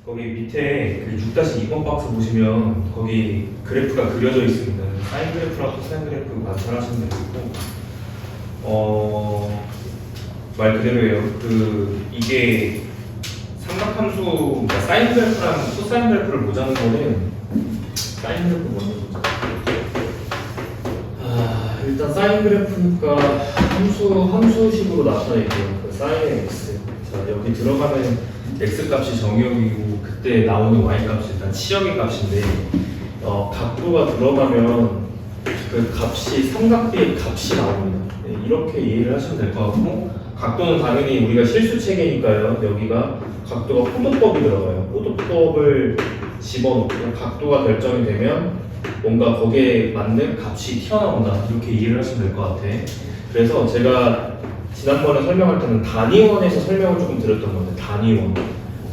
거기 밑에 그 6-2번 박스 보시면 거기 그래프가 그려져 있습니다. 사인 그래프랑 코사인 그래프 관찰하시면 되고, 말 그대로예요. 이게 삼각함수, 그러니까 사인 그래프랑 코사인 그래프를 보자는 거는, 사인 그래프 먼저 보자. 일단 사인 그래프니까 함수식으로 나타나 있고요. 그 사인 x. 자, 여기 들어가는 x 값이 정의역이고 그때 나오는 y 값이 일단 치역의 값인데, 각도가 들어가면 그 값이 삼각비의 값이 나옵니다. 네, 이렇게 이해를 하시면 될 것 같고, 각도는 당연히 우리가 실수 체계니까요. 여기가 각도가 호도법이 들어가요. 호도법을 집어넣고 각도가 결정이 되면 뭔가 거기에 맞는 값이 튀어나온다. 이렇게 이해를 하시면 될 것 같아. 그래서 제가 지난번에 설명할 때는 단위원에서 설명을 조금 드렸던 건데, 단위원.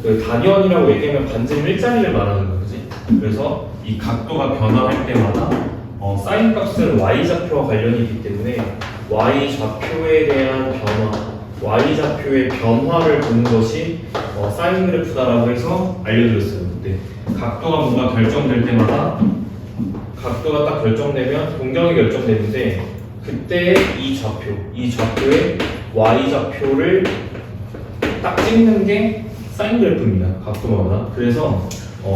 그 단위원이라고 얘기하면 반지름 일자리를 말하는 거지. 그래서 이 각도가 변화할 때마다 사인 값은 y좌표와 관련이 있기 때문에 y좌표에 대한 변화, y좌표의 변화를 보는 것이 사인 그래프다라고 해서 알려드렸어요. 그때 각도가 뭔가 결정될 때마다 각도가 딱 결정되면 동경이 결정되는데, 그때 이 좌표의 y좌표를 딱 찍는 게 사인 그래프입니다. 각도마다. 그래서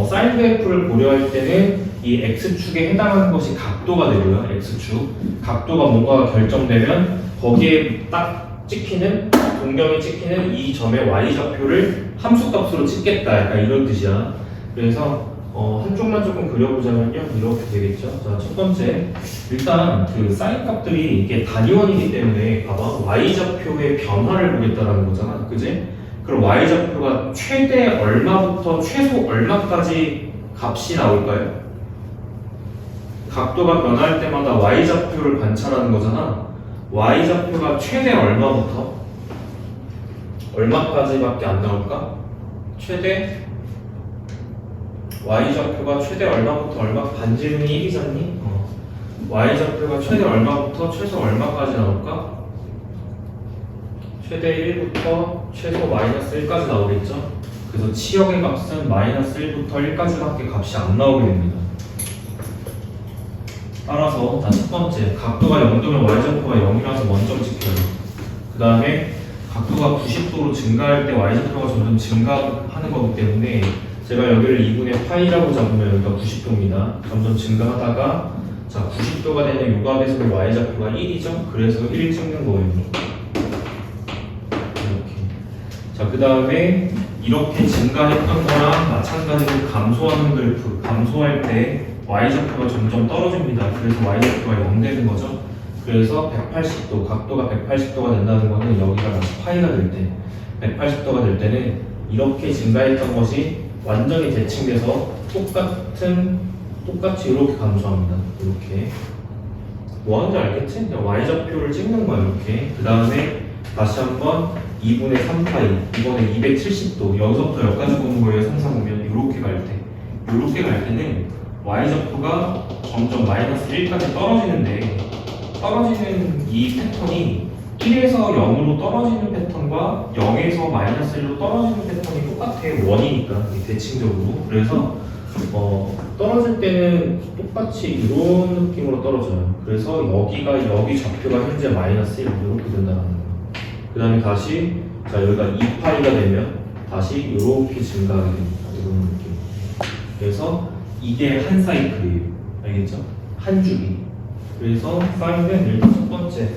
사인 그래프를 고려할 때는 이 x축에 해당하는 것이 각도가 되고요. x축. 각도가 뭔가 결정되면 거기에 딱 찍히는, 동경이 찍히는 이 점의 y좌표를 함수값으로 찍겠다. 약간 이런 뜻이야. 그래서 한쪽만 조금 그려보자면요, 이렇게 되겠죠. 자, 첫 번째, 일단 그 사인 값들이 이게 단위원이기 때문에 봐봐, y좌표의 변화를 보겠다라는 거잖아, 그지? 그럼 y좌표가 최대 얼마부터 최소 얼마까지 값이 나올까요? 각도가 변할 때마다 y좌표를 관찰하는 거잖아. y좌표가 최대 얼마부터 얼마까지밖에 안 나올까? 최대 y좌표가 최대 얼마부터 얼마, 반지름이 1이잖니? y좌표가 최대 얼마부터 최소 얼마까지 나올까? 최대 1부터 최소 마이너스 1까지 나오겠죠? 그래서 치역의 값은 마이너스 1부터 1까지밖에 값이 안 나오게 됩니다. 따라서 첫 번째, 각도가 0도면 y좌표가 0이라서 먼저 지켜요. 그 다음에 각도가 90도로 증가할 때 y좌표가 점점 증가하는 거기 때문에 제가 여기를 2분의 파이라고 잡으면 여기가 90도입니다. 점점 증가하다가, 자, 90도가 되는 요각에서는 y좌표가 1이죠? 그래서 1 찍는 거예요. 이렇게. 자, 그 다음에 이렇게 증가했던 거랑 마찬가지로 감소하는 그래프, 감소할 때 y좌표가 점점 떨어집니다. 그래서 y좌표가 0 되는 거죠. 그래서 180도, 각도가 180도가 된다는 거는 여기가 다시 파이가 될 때, 180도가 될 때는 이렇게 증가했던 것이 완전히 대칭돼서 똑같이 이렇게 감소합니다. 이렇게. 뭐 하는지 알겠지? 그냥 y좌표를 찍는 거야, 이렇게. 그 다음에 다시 한번 2분의 3파이, 이번에 270도, 여기서부터 여기까지 보는 거예요. 상상보면 이렇게 갈 때. 이렇게 갈 때는 y좌표가 점점 마이너스 1까지 떨어지는데, 떨어지는 이 패턴이 1에서 0으로 떨어지는 패턴과 0에서 마이너스 1로 떨어지는 패턴이 똑같아요. 원이니까, 대칭적으로. 그래서 떨어질 때는 똑같이 이런 느낌으로 떨어져요. 그래서 여기 좌표가 현재 마이너스 1 이렇게 된다는 거예요. 그 다음에 다시, 자, 여기가 2파이가 되면 다시 이렇게 증가하게 됩니다. 이런 느낌. 그래서 이게 한 사이클이에요. 알겠죠? 한 주기. 그래서 사인은 일단 첫 번째,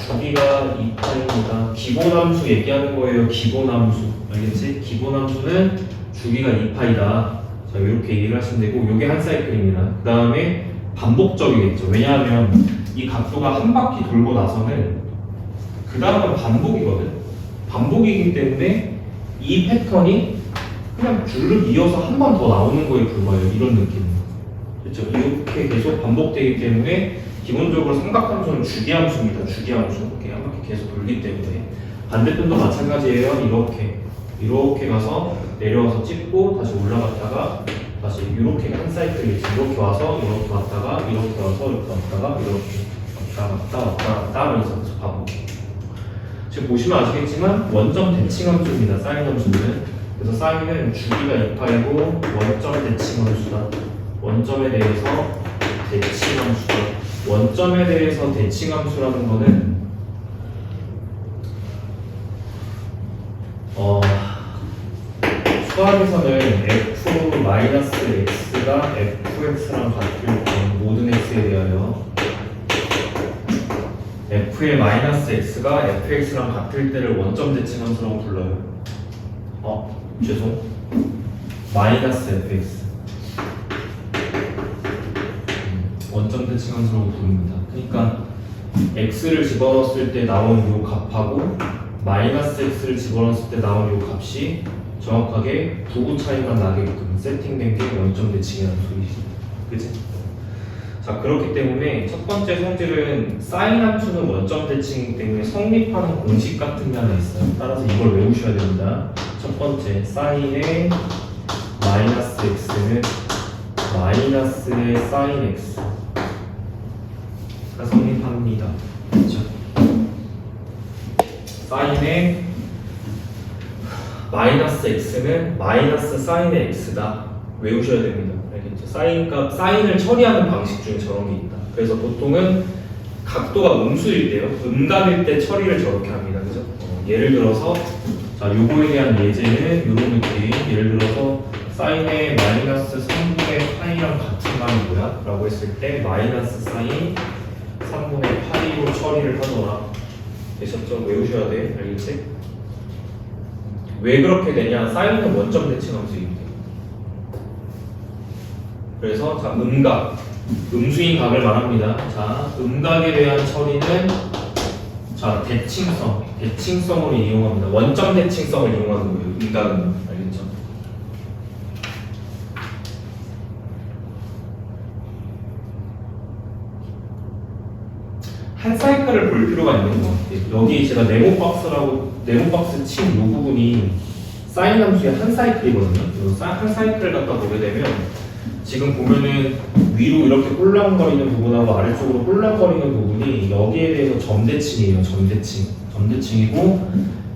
주기가 2파입니다. 기본함수 얘기하는 거예요. 기본함수. 알겠지? 기본함수는 주기가 2파이다. 자, 이렇게 이해를 하시면 되고, 이게 한 사이클입니다. 그 다음에 반복적이겠죠. 왜냐하면 이 각도가 한 바퀴 돌고 나서는 그 다음은 반복이거든. 반복이기 때문에 이 패턴이 그냥 줄을 이어서 한 번 더 나오는 거에 불과해요. 이런 느낌. 그렇죠? 이렇게 계속 반복되기 때문에 기본적으로 삼각함수는 주기함수입니다. 주기함수. 이렇게 한 바퀴 계속 돌기 때문에. 반대편도 마찬가지예요. 이렇게 가서 내려와서 찍고 다시 올라갔다가 다시 이렇게 한 사이클이지. 이렇게 와서 이렇게 왔다가 이렇게 와서 이렇게 왔다가 이렇게 왔다 갔다 하면서 계속 반복. 지금 보시면 아시겠지만 원점 대칭함수입니다. 사인 함수는. 그래서 사인은 주기가 2파이고 원점 대칭함수다. 원점에 대해서 대칭함수다. 원점에 대해서 대칭함수라는 거는 수학에서는 f-x가 fx랑 같을 때 모든 x에 대하여 f의 x가 fx랑 같을 때를 원점 대칭함수라고 불러요. 죄송. fx 원점 대칭함수라고 부릅니다. 그러니까 x를 집어넣었을 때 나온 요 값하고 x를 집어넣었을 때 나온 요 값이 정확하게 부구 차이가 나게끔 세팅된 게 원점 대칭이라는 소리지. 그치? 자, 그렇기 때문에 첫 번째 성질은 사인 함수는 원점 대칭이기 때문에 성립하는 공식 같은 게 하나 있어요. 따라서 이걸 외우셔야 됩니다. 첫 번째, 사인의 x는 마이너스의 사인 x가 성립합니다. 그렇죠? 사인의 x는 마이너스 사인의 x다. 외우셔야 됩니다. 알겠죠? 사인을 처리하는 방식 중에 저런 게 있다. 그래서 보통은 각도가 음수일 때요. 음각일 때 처리를 저렇게 합니다. 그죠? 예를 들어서 자, 요거에 대한 예제는 이런 느낌. 예를 들어서 사인의 마이너스 3분의 파이랑 같은 말이 뭐야? 라고 했을 때 마이너스 사인 3분의 파이로 처리를 하더라. 되셨죠? 외우셔야 돼. 알겠지? 왜 그렇게 되냐? 사인은 원점 대칭함수이기 때문에. 그래서 자, 음각, 음수인 각을 말합니다. 자, 음각에 대한 처리는 자, 대칭성을 이용합니다. 원점 대칭성을 이용하는 거예요. 음각은. 알겠죠? 한 사이클을 볼 필요가 있는 것 같아요. 여기 제가 네모박스 친 이 부분이 사인 함수의 한 사이클이거든요. 한 사이클을 갖다 보게 되면 지금 보면은 위로 이렇게 홀랑거리는 부분하고 아래쪽으로 홀랑거리는 부분이 여기에 대해서 점대칭이에요. 점대칭이고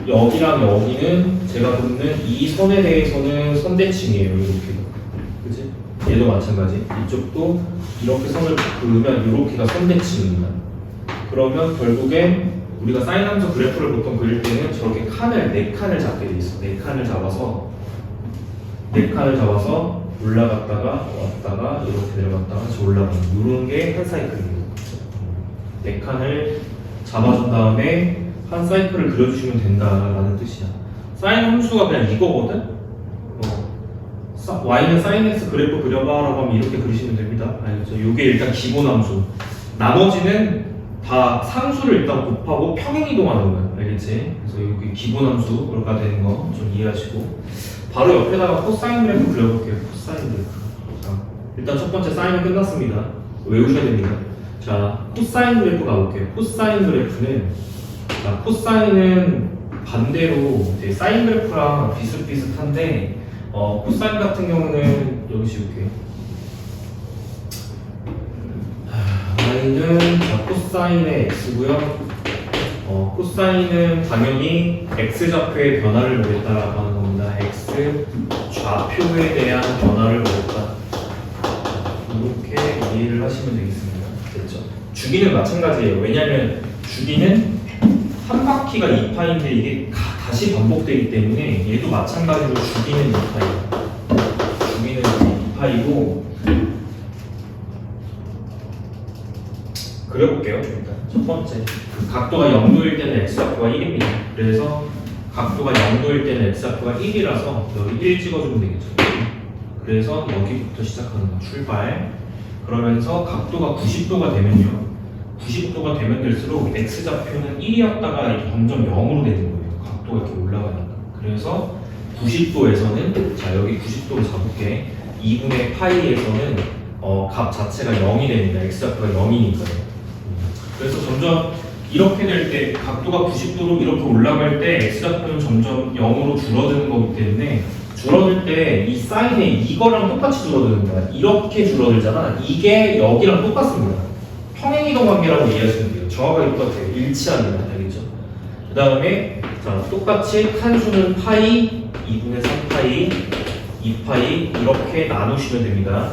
여기랑 여기는 제가 긋는 이 선에 대해서는 선대칭이에요. 이렇게. 그치? 얘도 마찬가지. 이쪽도 이렇게 선을 그으면 이렇게가 선대칭입니다. 그러면 결국에 우리가 사인 함수 그래프를 보통 그릴 때는 저렇게 네 칸을 잡게 돼 있어. 네 칸을 잡아서 올라갔다가 왔다가 이렇게 내려갔다가 다시 올라가는 이런 게 한 사이클입니다. 네 칸을 잡아준 다음에 한 사이클을 그려주시면 된다라는 뜻이야. 사인 함수가 그냥 이거거든. y는 sin x 그래프 그려봐라고 하면 이렇게 그리시면 됩니다. 알겠죠? 이게 일단 기본 함수. 나머지는 다 상수를 일단 곱하고 평행 이동하는 거예요. 알겠지? 그래서 여기 기본 함수가 되는 거 좀 이해하시고 바로 옆에다가 코사인 그래프 그려볼게요. 코사인 그래프. 자, 일단 첫 번째 사인은 끝났습니다. 외우셔야 됩니다. 자, 코사인 그래프 가볼게요. 코사인 그래프는 자, 코사인은 반대로 사인 그래프랑 비슷비슷한데 코사인 같은 경우는 여기 씌울게요. y는 코사인의 x고요. 코사인은 당연히 x좌표의 변화를 보겠다라고 하는 겁니다. x 좌표에 대한 변화를 보겠다. 이렇게 이해를 하시면 되겠습니다. 됐죠? 주기는 마찬가지예요. 왜냐하면 주기는 한 바퀴가 2파인데 이게 다시 반복되기 때문에 얘도 마찬가지로 주기는 2파이에요. 주기는 2파이고 그려볼게요. 일단 첫 번째 각도가 0도일 때는 x좌표가 1입니다. 그래서 각도가 0도일 때는 x좌표가 1이라서 여기 1 찍어주면 되겠죠. 그래서 여기부터 시작하는 거 출발. 그러면서 각도가 90도가 되면요. 90도가 되면 될수록 x좌표는 1이었다가 이렇게 점점 0으로 되는 거예요. 각도가 이렇게 올라가니까. 그래서 90도에서는 자 여기 90도로 잡을게. 2분의 파이에서는 값 자체가 0이 됩니다. x좌표가 0이니까요. 그래서 점점 이렇게 될 때 각도가 90도로 이렇게 올라갈 때 x좌표는 점점 0으로 줄어드는 거기 때문에 줄어들 때 이 사인이 이거랑 똑같이 줄어드는 거야. 이렇게 줄어들잖아. 이게 여기랑 똑같습니다. 평행이동 관계라고 이해하시면 돼요. 정확하게 똑같아요. 일치합니다. 알겠죠? 그 다음에 자 똑같이 칸수는 파이 2분의 3파이, 2파이 이렇게 나누시면 됩니다.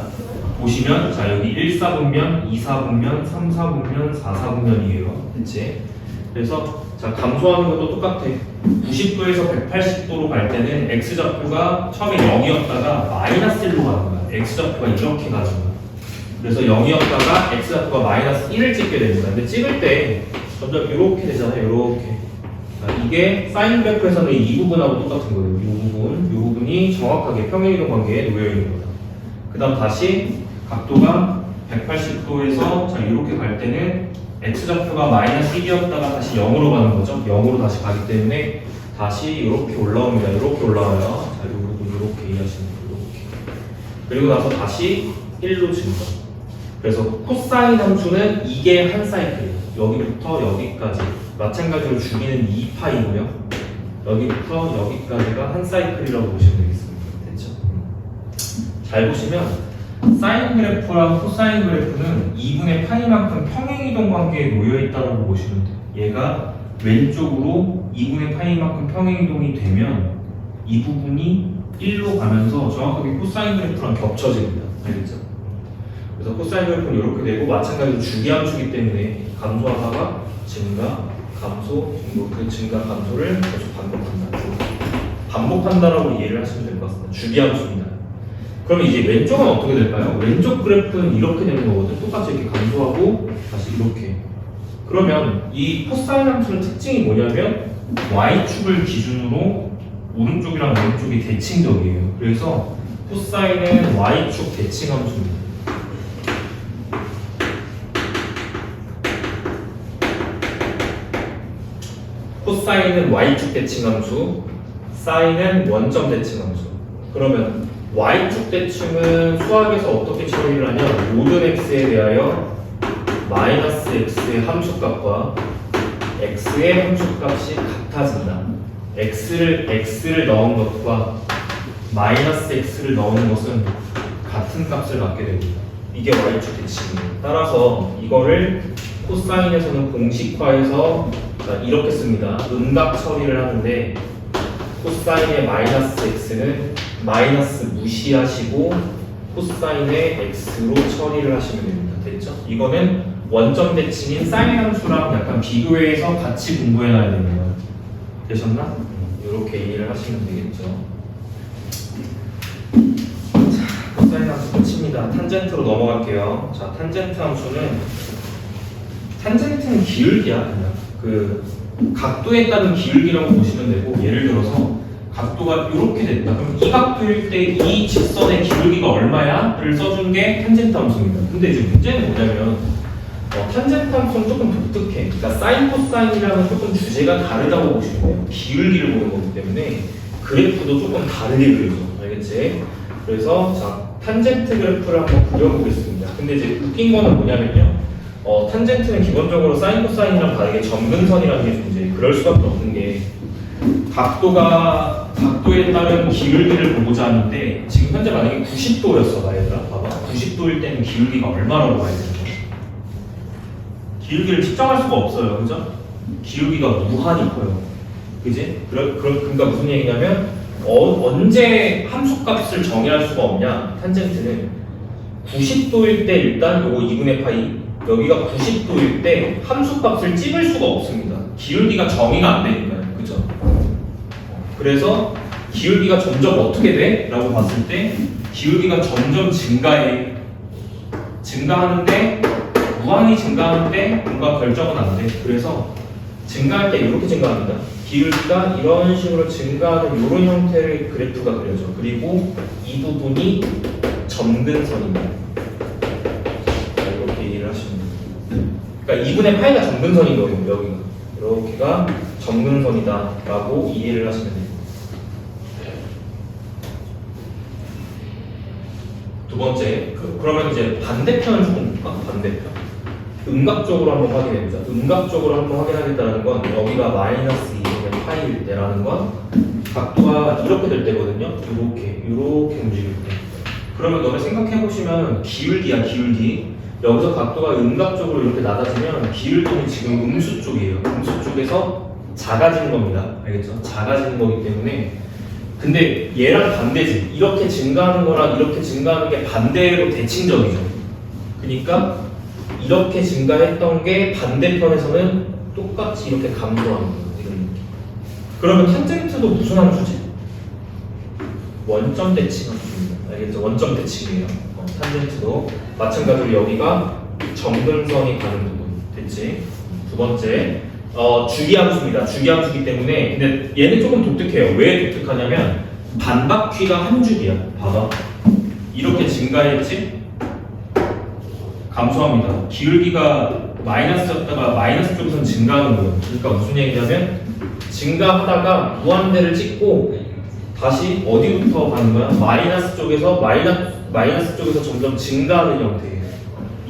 보시면 자 여기 1, 4분면, 2, 4분면, 3, 4분면, 4, 4분면이에요. 그치? 그래서 자 감소하는 것도 똑같아. 90도에서 180도로 갈 때는 x좌표가 처음에 0이었다가 마이너스 1로 가는 거야. x좌표가 이렇게 가는 거야. 그래서 0이었다가 x좌표가 마이너스 1을 찍게 됩니다. 근데 찍을 때 점점 이렇게 되잖아요. 이렇게. 이게 사인 그래프에서는 이 부분하고 똑같은 거예요. 이 부분이 정확하게 평행이동 관계에 놓여 있는 거다. 그 다음 다시 각도가 180도에서 자 이렇게 갈 때는 x좌표가 마이너스 1이었다가 다시 0으로 가는 거죠. 0으로 다시 가기 때문에 다시 이렇게 올라옵니다. 이렇게 올라와요. 자, 이 부분 이렇게 이해하시면 돼요. 이렇게. 그리고 나서 다시 1로 증가. 그래서 코사인 함수는 이게 한 사이클이에요. 여기부터 여기까지. 마찬가지로 주기는 2파이고요. 여기부터 여기까지가 한 사이클이라고 보시면 되겠습니다. 됐죠? 잘 보시면 사인 그래프랑 코사인 그래프는 2분의 파이만큼 평행이동 관계에 놓여 있다고 보시면 돼요. 얘가 왼쪽으로 2분의 파이만큼 평행이동이 되면 이 부분이 1로 가면서 정확하게 코사인 그래프랑 겹쳐집니다. 알겠죠? 그래서 코사인 그래프는 이렇게 되고 마찬가지로 주기함수이기 때문에 감소하다가 증가, 감소, 그 증가, 감소를 계속 반복한다. 반복한다라고 이해를 하시면 될 것 같습니다. 주기함수입니다. 그러면 이제 왼쪽은 어떻게 될까요? 왼쪽 그래프는 이렇게 되는 거거든. 똑같이 이렇게 감소하고 다시 이렇게. 그러면 이 코사인 함수의 특징이 뭐냐면 y축을 기준으로 오른쪽이랑 왼쪽이 대칭적이에요. 그래서 코사인은 y축 대칭 함수입니다. 코사인은 y축 대칭 함수, 사인은 원점 대칭 함수. 그러면 y축 대칭은 수학에서 어떻게 처리를 하냐? 모든 x에 대하여 마이너스 x의 함수값과 x의 함수값이 같아진다. x를 넣은 것과 마이너스 x를 넣은 것은 같은 값을 갖게 됩니다. 이게 y축 대칭이에요. 따라서 이거를 코사인에서는 공식화해서 이렇게 씁니다. 음각 처리를 하는데 코사인의 마이너스 x는 마이너스 무시하시고 코사인의 x로 처리를 하시면 됩니다. 됐죠? 이거는 원점 대칭인 사인 함수랑 약간 비교해서 같이 공부해놔야 되는 거예요. 되셨나? 이렇게 이해를 하시면 되겠죠. 자, 코사인 함수 끝입니다. 탄젠트로 넘어갈게요. 자, 탄젠트 함수는 탄젠트는 기울기야. 그냥 그 각도에 따른 기울기라고 보시면 되고, 예를 들어서 각도가 이렇게 됐다. 그럼 이 각도일 때 이 직선의 기울기가 얼마야? 를 써준 게 탄젠트 함수입니다. 근데 이제 문제는 뭐냐면 탄젠트 함수는 조금 독특해. 그러니까 사인 코사인이랑은 조금 주제가 다르다고 보시면 돼요. 기울기를 보는 거기 때문에 그래프도 조금 다르게 그려져. 알겠지? 그래서 자, 탄젠트 그래프를 한번 그려보겠습니다. 근데 이제 웃긴 거는 뭐냐면요. 탄젠트는 기본적으로 사인 코사인이랑 다르게 점근선이라는 게 존재해요. 그럴 수밖에 없는 게 각도에 따른 기울기를 보고자 하는데 지금 현재 만약에 90도였어 얘들아. 봐봐. 90도일 때는 기울기가 얼마라고 봐야 되는 거야? 기울기를 측정할 수가 없어요. 그죠? 기울기가 무한히 커요. 그지? 그러니까 무슨 얘기냐면 언제 함수값을 정의할 수가 없냐? 탄젠트는 90도일 때 일단 요거 2분의 파이 여기가 90도일 때 함수값을 찍을 수가 없습니다. 기울기가 정의가 안 되니까요. 그죠? 그래서 기울기가 점점 어떻게 돼? 라고 봤을 때 기울기가 점점 증가해. 증가하는데 무한히 증가하는데 뭔가 결정은 안 돼. 그래서 증가할 때 이렇게 증가합니다. 기울기가 이런 식으로 증가하는 이런 형태의 그래프가 그려져. 그리고 이 부분이 점근선입니다. 이렇게 이해를 하시면 돼요. 그러니까 2분의 파이가 점근선인 거예요. 여기가. 이렇게가 점근선이다 라고 이해를 하시면 돼요. 두 번째, 그러면 이제 반대편을 조금 볼까? 반대편. 음각적으로 한번 확인해보자. 음각적으로 한번 확인하겠다는 건 여기가 마이너스 2분의 파이일 때라는 건 각도가 이렇게 될 때거든요. 이렇게 움직일 때. 그러면 너네 생각해보시면 기울기야, 기울기. 여기서 각도가 음각적으로 이렇게 낮아지면 기울기는 지금 음수 쪽이에요. 음수 쪽에서 작아지는 겁니다. 알겠죠? 작아지는 거기 때문에 근데 얘랑 반대지. 이렇게 증가하는 거랑 이렇게 증가하는 게 반대로 대칭적이죠. 그러니까 이렇게 증가했던 게 반대편에서는 똑같이 이렇게 감소하는 거예요. 이런 느낌. 그러면 탄젠트도 무슨 함수지? 원점 대칭 함수입니다. 알겠죠? 원점 대칭이에요. 탄젠트도 마찬가지로 여기가 정근선이 가는 부분 됐지? 두 번째 주기함수입니다. 주기함수이기 때문에 근데 얘는 조금 독특해요. 왜 독특하냐면 반바퀴가 한 줄이야. 봐봐. 이렇게 증가했지? 감소합니다. 기울기가 마이너스였다가 마이너스 쪽에서는 증가하는 거예요. 그러니까 무슨 얘기냐면 증가하다가 무한대를 찍고 다시 어디부터 가는 거야? 마이너스 쪽에서 마이너스 쪽에서 점점 증가하는 형태예요.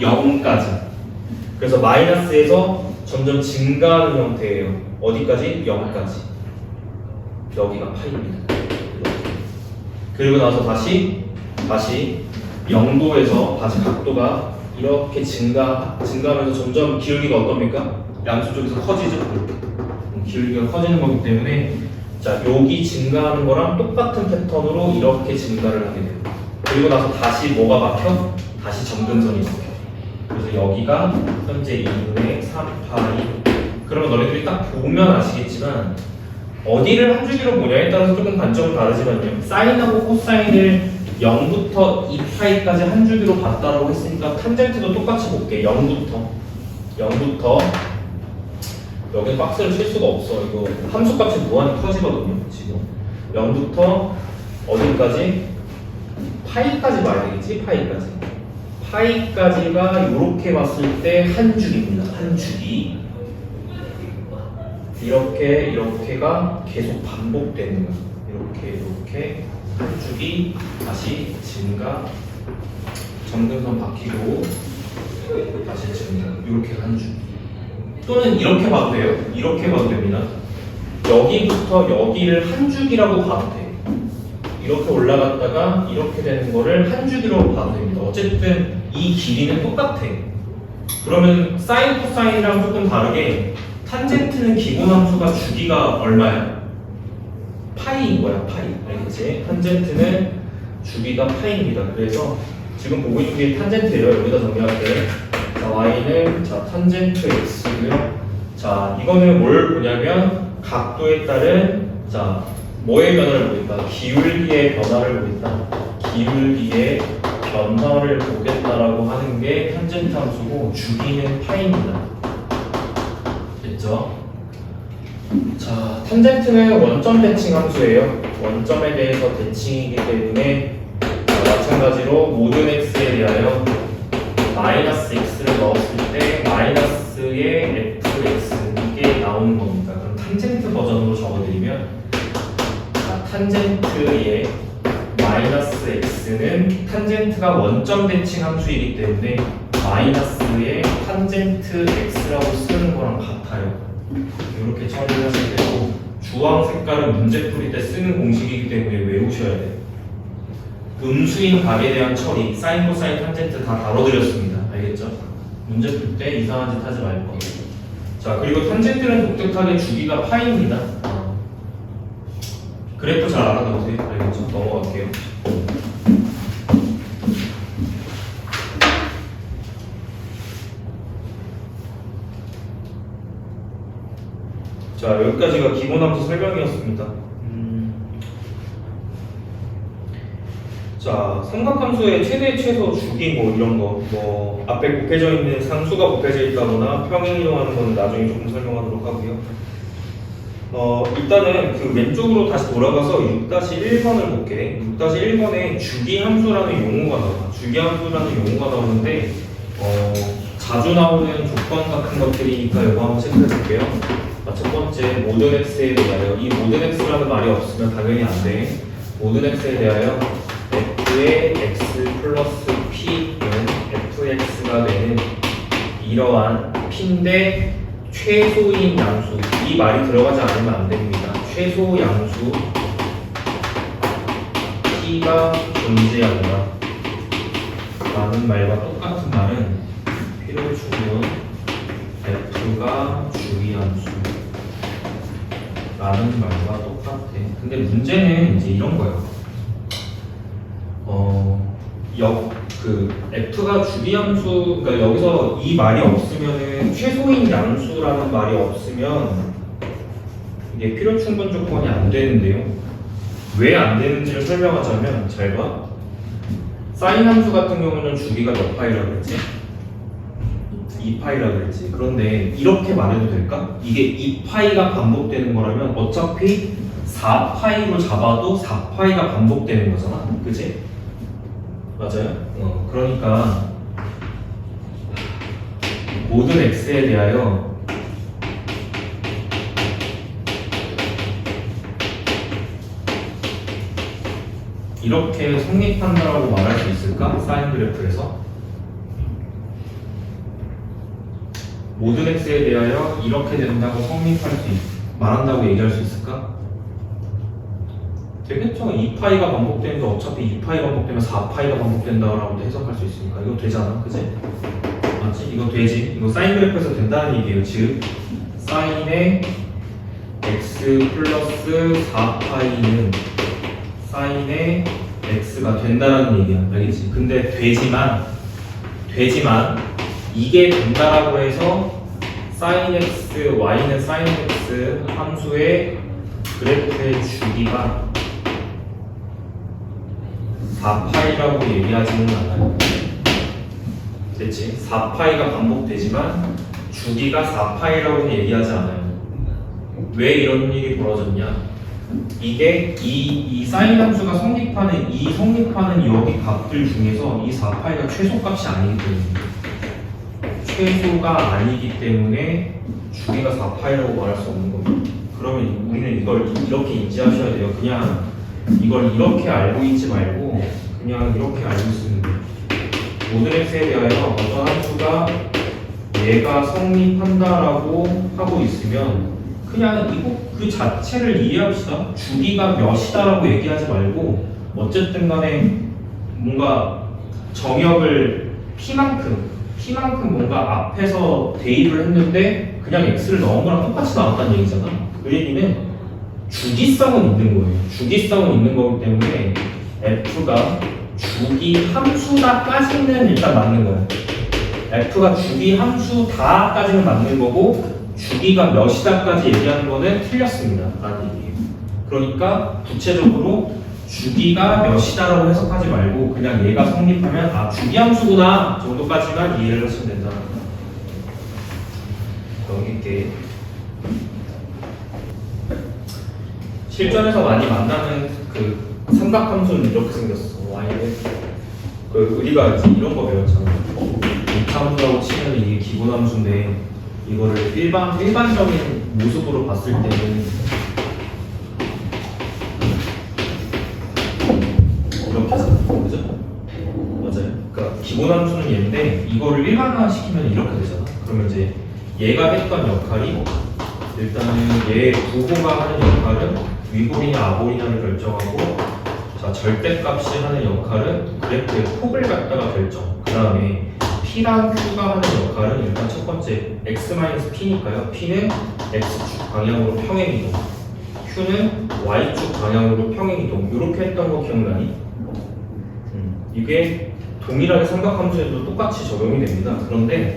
0까지. 그래서 마이너스에서 점점 증가하는 형태예요. 어디까지? 0까지. 여기가 파입니다. 그리고 나서 다시 0도에서 다시 각도가 이렇게 증가하면서 점점 기울기가 어떻습니까? 양수 쪽에서 커지죠. 기울기가 커지는 거기 때문에 자 여기 증가하는 거랑 똑같은 패턴으로 이렇게 증가를 하게 돼요. 그리고 나서 다시 뭐가 막혀? 다시 점근선이 막혀. 그래서 여기가 현재 2분의 3파이. 그러면 너희들이 딱 보면 아시겠지만 어디를 한 주기로 보냐에 따라서 조금 관점은 다르지만요. 사인하고 코사인을 0부터 2파이까지 한 주기로 봤다라고 했으니까 탄젠트도 똑같이 볼게. 0부터 여기 박스를 칠 수가 없어. 이거 함수값이 무한히 커지거든요. 지금 0부터 어디까지? 파이까지 봐야 되겠지? 파이까지가 이렇게 봤을 때 한 줄입니다. 한 줄이 이렇게가 계속 반복되는 거야. 이렇게 한 줄이 다시 증가, 점근선 바뀌고 다시 증가. 이렇게 한 줄. 또는 이렇게 봐도 돼요. 이렇게 봐도 됩니다. 여기부터 여기를 한 줄기라고 봐도 돼. 이렇게 올라갔다가 이렇게 되는 거를 한 줄기로 봐도 됩니다. 어쨌든 이 길이는 똑같아. 그러면 사인, 코사인이랑 조금 다르게 탄젠트는 기본 함수가 주기가 얼마야? 파이인 거야, 파이. 알겠지? 탄젠트는 주기가 파이입니다. 그래서 지금 보고 있는 게 탄젠트예요. 여기다 정리할게. 자, y는 자 탄젠트 x고요. 자, 이거는 뭘 보냐면 각도에 따른 자 뭐의 변화를 보겠다? 기울기의 변화를 보겠다. 기울기의 변화를 보겠다라고 하는 게 탄젠트 함수고 주기는 파이입니다. 됐죠? 자, 탄젠트는 원점 대칭 함수예요. 원점에 대해서 대칭이기 때문에 마찬가지로 모든 x에 대하여 마이너스 x를 넣었을 때 마이너스의 fx 이게 나오는 겁니다. 그럼 탄젠트 버전으로 적어드리면 자, 탄젠트의 마이너스 x는 탄젠트가 원점 대칭 함수이기 때문에 마이너스의 탄젠트 x라고 쓰는 거랑 같아요. 이렇게 처리를 하실 때고 주황 색깔은 문제 풀이 때 쓰는 공식이기 때문에 외우셔야 돼요. 음수인 각에 대한 처리, 사인, 코사인, 탄젠트 다 다뤄드렸습니다. 알겠죠? 문제 풀 때 이상한 짓 하지 말고. 자, 그리고 탄젠트는 독특하게 주기가 파이입니다. 그래프 잘 알아두세요. 알겠죠? 넘어갈게요. 자, 여기까지가 기본 함수 설명이었습니다. 자, 삼각함수의 최대, 최소, 주기 뭐 이런 거, 뭐 앞에 곱해져 있는 상수가 곱해져 있다거나 평행 이동하는 거는 나중에 조금 설명하도록 하고요. 일단은 그 왼쪽으로 다시 돌아가서 6-1번을 볼게. 6-1번에 주기함수라는 용어가 나와. 주기함수라는 용어가 나오는데 자주 나오는 조건 같은 것들이니까 이거 한번 체크해 볼게요. 첫 번째, 모든 x에 대하여 이 모든 x라는 말이 없으면 당연히 안 돼. 모든 x에 대하여 f의 x 플러스 p는 fx가 되는 이러한 p인데 최소인 양수, 이 말이 들어가지 않으면 안 됩니다. 최소 양수 p가 존재한다 라는 말과 똑같은 말은 필요 충분 f가 주기함수 라는 말과 똑같아. 근데 문제는 이제 이런 거야. f가 주기함수, 그러니까 여기서 이 말이 없으면은 최소인 양수라는 말이 없으면 이게 필요 충분 조건이 안 되는데요. 왜 안 되는지를 설명하자면 잘 봐. 사인 함수 같은 경우는 주기가 몇 파이라고 그랬지? 2파이라고 그랬지. 그런데 이렇게 말해도 될까? 이게 2파이가 반복되는 거라면 어차피 4파이로 잡아도 4파이가 반복되는 거잖아. 그치? 맞아요? 그러니까 모든 x에 대하여 이렇게 성립한다라고 말할 수 있을까? 사인 그래프에서 모든 x에 대하여 이렇게 된다고 말한다고 얘기할 수 있을까? 되겠죠. 2파이가 반복되는데 어차피 2파이 반복되면 4파이가 반복된다라고 해석할 수 있으니까 이거 되잖아. 그치? 맞지? 이거 되지? 이거 사인 그래프에서 된다는 얘기예요. 즉 사인의 x 플러스 4파이는 사인의 x가 된다라는 얘기야. 알겠지? 근데 되지만 이게 된다라고 해서 sin x, y는 sin x 함수의 그래프의 주기가 4파이라고 얘기하지는 않아요. 됐지? 4파이가 반복되지만 주기가 4파이라고는 얘기하지 않아요. 왜 이런 일이 벌어졌냐? 이게 이 sin 함수가 성립하는 여기 값들 중에서 이 4파이가 최소값이 아니기 때문에 최소가 아니기 때문에 주기가 4파이라고 말할 수 없는 겁니다. 그러면 우리는 이걸 이렇게 인지하셔야 돼요. 그냥 이걸 이렇게 알고 있지 말고 그냥 이렇게 알고 있으면 돼요. 모든 x에 대하여 어떤 함수가 얘가 성립한다라고 하고 있으면 그냥 이거 그 자체를 이해합시다. 주기가 몇이다라고 얘기하지 말고 어쨌든 간에 뭔가 정역을 P만큼 뭔가 앞에서 대입을 했는데 그냥 X를 넣은 거랑 똑같이 나왔다는 얘기잖아. 그 얘기는 주기성은 있는 거예요. 주기성은 있는 거기 때문에 F가 주기 함수다까지는 일단 맞는 거예요. F가 주기 함수다까지는 맞는 거고 주기가 몇이다까지 얘기하는 거는 틀렸습니다. 라는 얘기예요. 그러니까 구체적으로 주기가 몇이다라고 해석하지 말고 그냥 얘가 성립하면 아 주기함수구나 정도까지만 이해를 하시면 된다. 넘길게. 실전에서 많이 만나는 그 삼각함수는 이렇게 생겼어. y는 우리가 이런 거 배웠잖아. 이타함수라고 치면 이게 기본함수인데 이거를 일반적인 모습으로 봤을 때는 이렇게잖아. 그죠? 맞아요. 그러니까 기본 함수는 얘인데 이거를 일반화 시키면 이렇게 되잖아. 그러면 이제 얘가 했던 역할이 일단은 얘 부호가 하는 역할은 위볼이냐 아볼이냐를 결정하고 자 절대값이 하는 역할은 그래프의 폭을 갖다가 결정. 그 다음에 P랑 Q가 하는 역할은 일단 첫 번째 x-p니까요. P는 x축 방향으로 평행이동, Q는 y축 방향으로 평행이동. 이렇게 했던 거 기억나니? 이게 동일하게 삼각함수에도 똑같이 적용이 됩니다. 그런데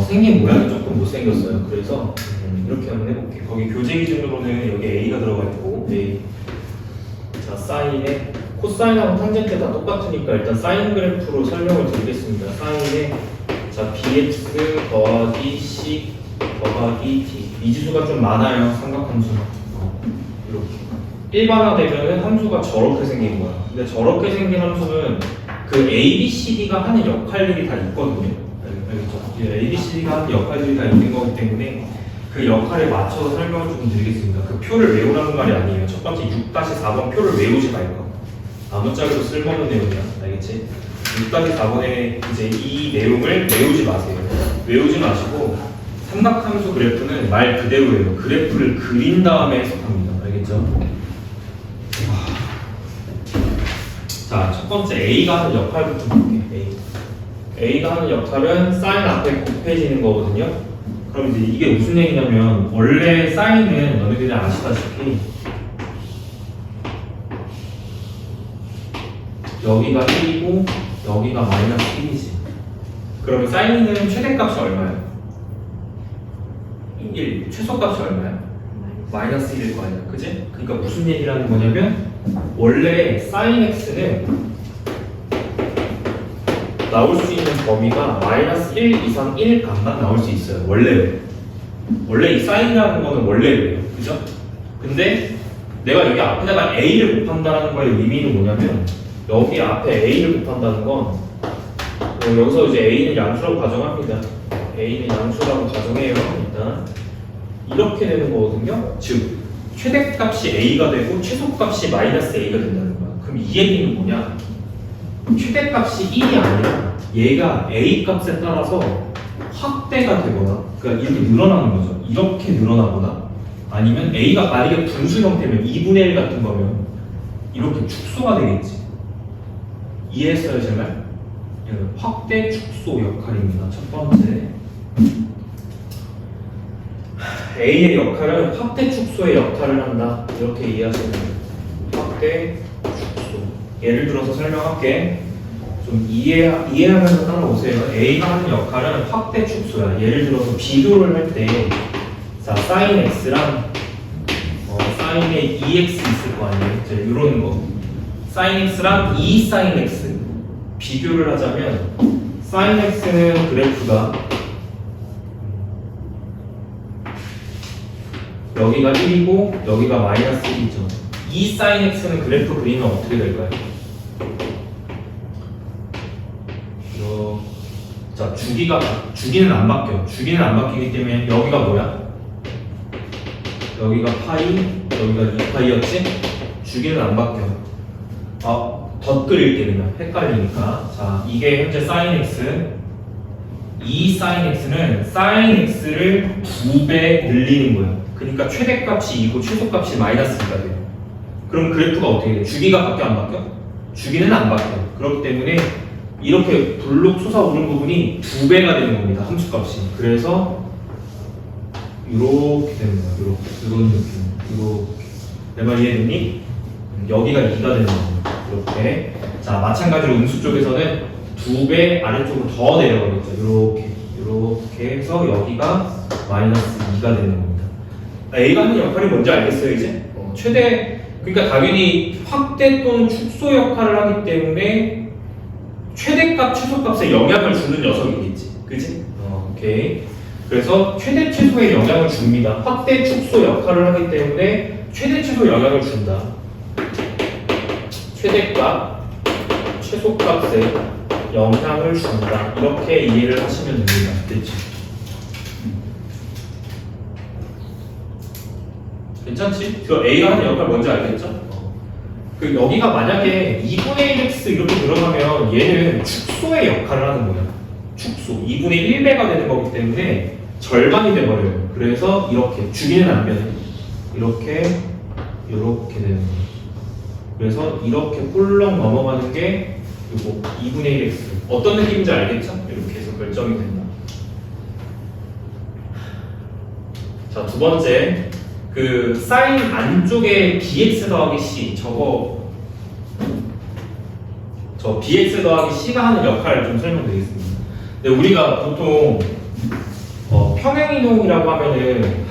생긴 모양이 조금 못생겼어요. 그래서 이렇게 한번 해볼게요. 거기 교재 기준으로는 여기 A가 들어가 있고 A. 자, 사인에 코사인하고 탄젠트 다 똑같으니까 일단 사인 그래프로 설명을 드리겠습니다. 사인에 자 bx 더하기 c 더하기 d 미지수가 좀 많아요. 삼각함수는 이렇게 일반화되면은 함수가 저렇게 생긴 거야. 근데 저렇게 생긴 함수는 그 A, B, C, D가 하는 역할들이 다 있거든요. 알겠죠? A, B, C, D가 하는 역할들이 다 있는 거기 때문에 그 역할에 맞춰서 설명을 좀 드리겠습니다. 그 표를 외우라는 말이 아니에요. 첫 번째 6-4번 표를 외우지 말고 아무짝에도 쓸모없는 내용이야. 알겠지? 6-4번에 이제 이 내용을 외우지 마세요. 외우지 마시고 삼각함수 그래프는 말 그대로예요. 그래프를 그린 다음에 해석합니다. 알겠죠? 자, 첫 번째 A가 하는 역할부터 볼게요. A가 하는 역할은 사인 앞에 곱해지는 거거든요. 그럼 이제 이게 무슨 얘기냐면 원래 사인은 너네들이 아시다시피 여기가 1이고 여기가 마이너스 1이지. 그러면 사인은 최대값이 얼마야? 1. 최소값이 얼마야? 마이너스 1일 거 아니야. 그지? 그러니까 무슨 얘기를 하는 거냐면 원래 사인 x는 나올 수 있는 범위가 마이너스 1 이상 1 값만 나올 수 있어요. 원래 이 사인이라는 거는 원래예요. 그죠? 근데 내가 여기 앞에다가 a를 곱한다는 거의 의미는 뭐냐면 여기 앞에 a를 곱한다는 건 여기서 이제 a는 양수라고 가정합니다. a는 양수라고 가정해요. 일단 이렇게 되는 거거든요. 즉 최대값이 a가 되고 최소값이 마이너스 a가 된다는 거야. 그럼 이 얘기는 뭐냐? 최대값이 1이 아니라 얘가 a 값에 따라서 확대가 되거나 그러니까 이렇게 늘어나는 거죠. 이렇게 늘어나거나 아니면 a가 만약에 분수 형태면 2분의 1 같은 거면 이렇게 축소가 되겠지. 이해했어요, 제 말? 확대 축소 역할입니다. 첫 번째 A의 역할은 확대 축소의 역할을 한다. 이렇게 이해하시면 돼요. 확대 축소. 예를 들어서 설명할게. 좀 이해하면서 따라오세요. A가 하는 역할은 확대 축소야. 예를 들어서 비교를 할 때, 자, sin x랑 sin의 2x 있을 거 아니에요? 이제 이런 거. sin x랑 2 sin x 비교를 하자면 sin x는 그래프가 여기가 1이고 여기가 마이너스 1이죠. 2 sin x는 그래프 그리면 어떻게 될까요? 자, 주기는 안 바뀌어. 주기는 안 바뀌기 때문에 여기가 뭐야? 여기가 파이, 여기가 2파이였지? 주기는 안 바뀌어. 덧 그릴 때 그냥 헷갈리니까. 자, 이게 현재 sin x. 이 sin x는 sin x를 2배 늘리는 거예요. 그러니까 최대값이 2고 최소값이 마이너스 2가 돼요. 그럼 그래프가 어떻게 돼? 주기가 바뀌어 안 바뀌어? 주기는 안 바뀌어. 그렇기 때문에 이렇게 블록 솟아오른 부분이 2배가 되는 겁니다. 함수값이. 그래서 이렇게 되는 거야. 이런 느낌. 이렇게. 내 말 이해됐니? 여기가 2가 되는 겁니다. 이렇게. 자, 마찬가지로 음수 쪽에서는 2배 아래쪽으로 더 내려가겠죠. 이렇게 해서 여기가 마이너스 2가 되는 겁니다. A가 하는 역할이 뭔지 알겠어요, 이제? 그러니까 당연히 확대 또는 축소 역할을 하기 때문에 최대값, 최소값에 영향을 주는 녀석이겠지. 그지? 오케이. 그래서 최대, 최소에 영향을 줍니다. 확대, 축소 역할을 하기 때문에 최대, 최소 영향을 준다. 최대값, 최소값에 영향을 준다. 이렇게 이해를 하시면 됩니다. 됐지? 괜찮지? 그 A가 하는 역할 뭔지 알겠죠? 그 여기가 만약에 2분의 1x 이렇게 들어가면 얘는 축소의 역할을 하는 거야. 축소. 2분의 1배가 되는 거기 때문에 절반이 돼버려요. 그래서 이렇게 주기는 안 변해. 이렇게 되는 거예요. 그래서 이렇게 꿀렁 넘어가는 게 이거 2분의 1x. 어떤 느낌인지 알겠죠? 이렇게 해서 결정이 된다. 자, 두 번째. 그 사인 안쪽에 bx 더하기 c 저 bx 더하기 c가 하는 역할을 좀 설명드리겠습니다. 근데 우리가 보통 평행이동이라고 하면은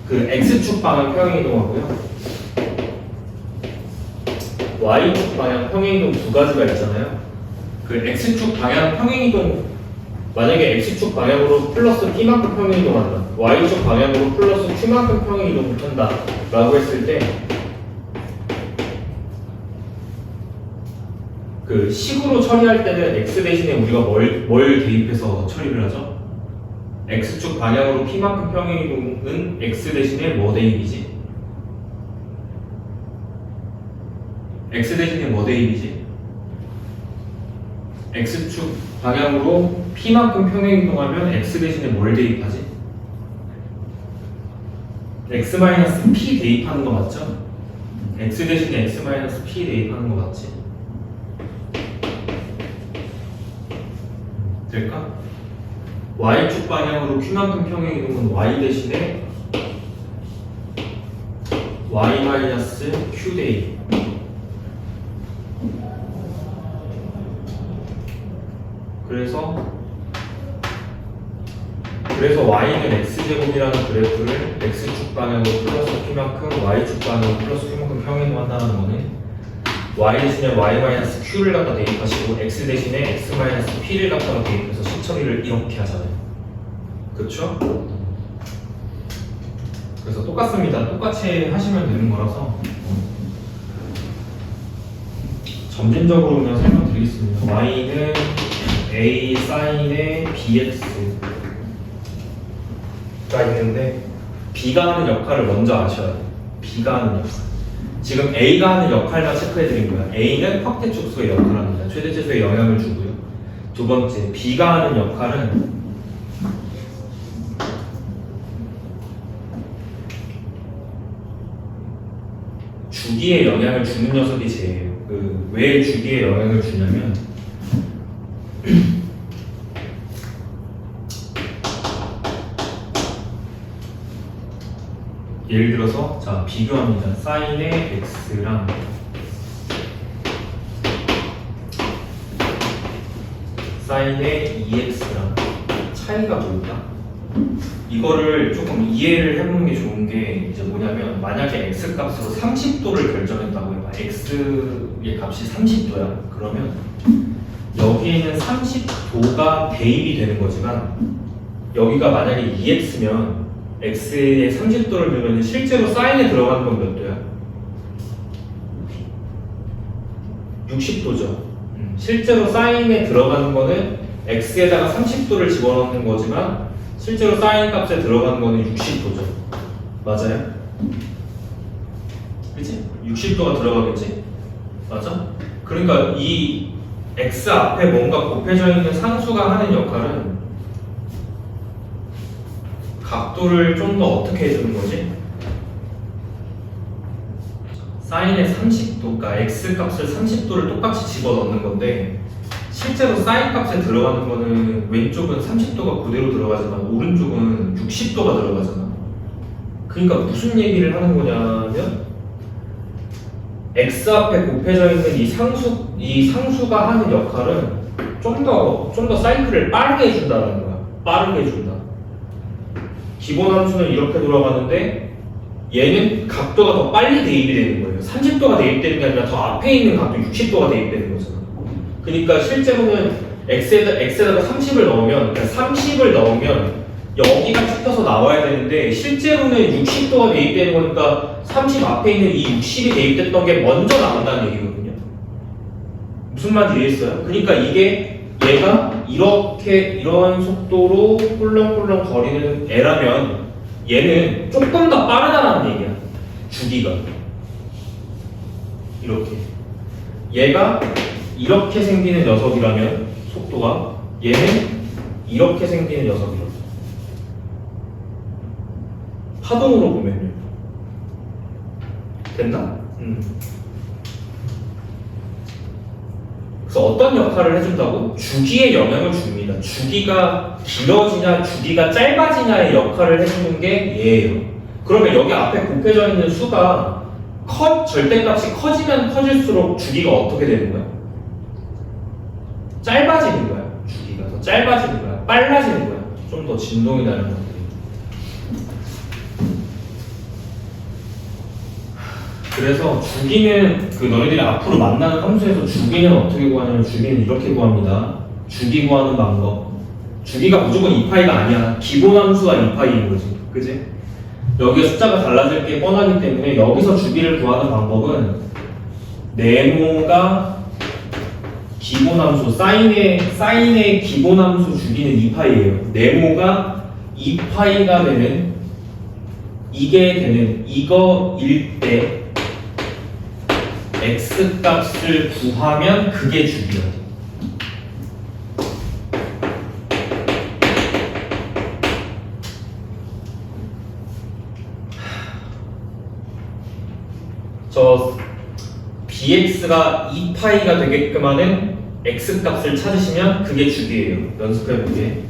그 x축 방향 평행이동하고요, y축 방향 평행이동 두 가지가 있잖아요. 그 x축 방향 평행이동 만약에 x축 방향으로 플러스 t만큼 평행이동한다, y축 방향으로 플러스 q만큼 평행이동을 한다 라고 했을 때 그 식으로 처리할 때는 x 대신에 우리가 뭘 대입해서 처리를 하죠? x축 방향으로 p만큼 평행이동은 x 대신에 뭐 대입이지? x 대신에 뭐 대입이지? x축 방향으로 p만큼 평행이동하면 x 대신에 뭘 대입하지? x-p 대입하는 거 맞죠? x 대신에 x-p 대입하는 거 맞지? 될까? y축 방향으로 q만큼 평행 이동은 y 대신에 y-q 대 2. 그래서 y는 x제곱이라는 그래프를 x축 방향으로 플러스 q만큼 y축 방향으로 플러스 q만큼 평행 이동한다는 거는 y 대신에 y-q를 갖다 대입하시고 x 대신에 x-p를 갖다가 대입해서 식처리를 이렇게 하잖아요. 그렇죠? 그래서 똑같습니다. 똑같이 하시면 되는 거라서 점진적으로 그냥 설명드리겠습니다. y는 a sin의 bx가 있는데 b가 하는 역할을 먼저 아셔야 돼요. b가 하는 역할. 지금 a가 하는 역할만 체크해드린 거예요. a는 확대축소의 역할을 합니다. 최대체수에 영향을 주고요. 두 번째, b가 하는 역할은 주기에 영향을 주는 녀석이 쟤예요. 왜 주기에 영향을 주냐면 예를 들어서 자 비교합니다. 사인의 x랑 사인의 2x랑 차이가 뭘까? 이거를 조금 이해를 해보는 게 좋은 게 이제 뭐냐면 만약에 x 값으로 30도를 결정했다고 해봐. x의 값이 30도야. 그러면 여기에는 30도가 대입이 되는 거지만 여기가 만약에 2x면 x에 30도를 두면 실제로 사인에 들어가는 건 몇 도야? 60도죠. 실제로 사인에 들어가는 거는 x에다가 30도를 집어넣는 거지만 실제로 사인 값에 들어가는 거는 60도죠. 맞아요? 그치? 60도가 들어가겠지? 맞아? 그러니까 이 x 앞에 뭔가 곱해져 있는 상수가 하는 역할은 각도를 좀 더 어떻게 해주는 거지? 사인의 30도, 그러니까 x 값을 30도를 똑같이 집어넣는 건데 실제로 사인 값에 들어가는 거는 왼쪽은 30도가 그대로 들어가지만 오른쪽은 60도가 들어가잖아. 그러니까 무슨 얘기를 하는 거냐면 x 앞에 곱해져 있는 이 상수가 하는 역할은 좀 더 사이클을 빠르게 해준다는 거야. 빠르게 해준다. 기본 함수는 이렇게 돌아가는데 얘는 각도가 더 빨리 대입이 되는 거예요. 30도가 대입되는 게 아니라 더 앞에 있는 각도 60도가 대입되는 거잖아. 그러니까 실제로는 x에다가 30을 넣으면, 그러니까 30을 넣으면 여기가 찍혀서 나와야 되는데 실제로는 60도가 대입되는 거니까 30 앞에 있는 이 60이 대입됐던 게 먼저 나온다는 얘기거든요. 무슨 말인지 이해했어요? 그러니까 이게 얘가 이런 속도로 꿀렁꿀렁 거리는 애라면 얘는 조금 더 빠르다는 얘기야. 주기가 이렇게 얘가 이렇게 생기는 녀석이라면 속도가 얘는 이렇게 생기는 녀석이라고. 파동으로 보면요. 됐나? 그래서 어떤 역할을 해준다고? 주기에 영향을 줍니다. 주기가 길어지냐 주기가 짧아지냐의 역할을 해주는 게 얘예요. 그러면 여기 앞에 곱해져 있는 수가 절대값이 커지면 커질수록 주기가 어떻게 되는 거야? 짧아지는 거야. 주기가 더 짧아지는 거야. 빨라지는 거야. 좀 더 진동이 나는 것들이. 그래서 주기는 너희들이 앞으로 만나는 함수에서 주기는 어떻게 구하냐면 주기는 이렇게 구합니다. 주기 구하는 방법. 주기가 무조건 2파이가 아니야. 기본 함수가 2파이인 거지. 그지? 여기에 숫자가 달라질 게 뻔하기 때문에 여기서 주기를 구하는 방법은 네모가 기본 함수, 사인의 기본 함수 주기는 2파이예요. 네모가 2파이가 되는 이거일 때 x 값을 구하면 그게 주기야. 저 bx가 2파이가 되게끔 하는 x 값을 찾으시면 그게 주기예요. 연습해보게.